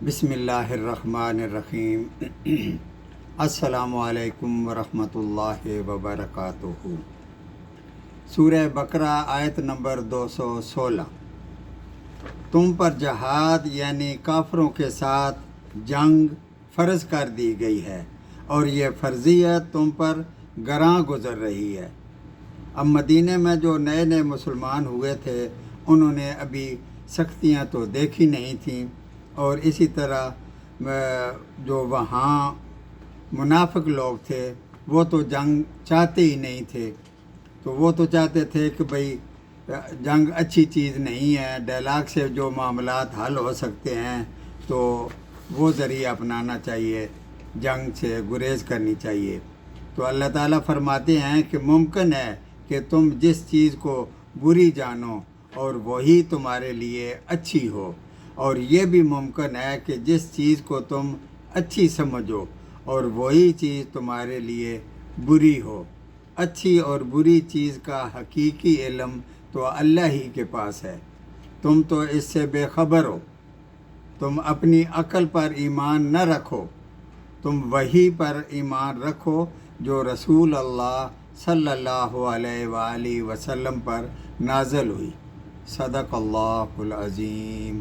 بسم اللہ الرحمن الرحیم السلام علیکم ورحمۃ اللہ وبرکاتہ۔ سورہ بقرہ آیت نمبر 216۔ تم پر جہاد یعنی کافروں کے ساتھ جنگ فرض کر دی گئی ہے اور یہ فرضیت تم پر گراں گزر رہی ہے۔ اب مدینے میں جو نئے نئے مسلمان ہوئے تھے انہوں نے ابھی سختیاں تو دیکھی نہیں تھیں، اور اسی طرح جو وہاں منافق لوگ تھے وہ تو جنگ چاہتے ہی نہیں تھے۔ تو وہ تو چاہتے تھے کہ بھئی جنگ اچھی چیز نہیں ہے، ڈائلاگ سے جو معاملات حل ہو سکتے ہیں تو وہ ذریعہ اپنانا چاہیے، جنگ سے گریز کرنی چاہیے۔ تو اللہ تعالیٰ فرماتے ہیں کہ ممکن ہے کہ تم جس چیز کو بری جانو اور وہی تمہارے لیے اچھی ہو، اور یہ بھی ممکن ہے کہ جس چیز کو تم اچھی سمجھو اور وہی چیز تمہارے لیے بری ہو۔ اچھی اور بری چیز کا حقیقی علم تو اللہ ہی کے پاس ہے، تم تو اس سے بے خبر ہو۔ تم اپنی عقل پر ایمان نہ رکھو، تم وہی پر ایمان رکھو جو رسول اللہ صلی اللہ علیہ وآلہ وسلم پر نازل ہوئی۔ صدق اللہ العظیم۔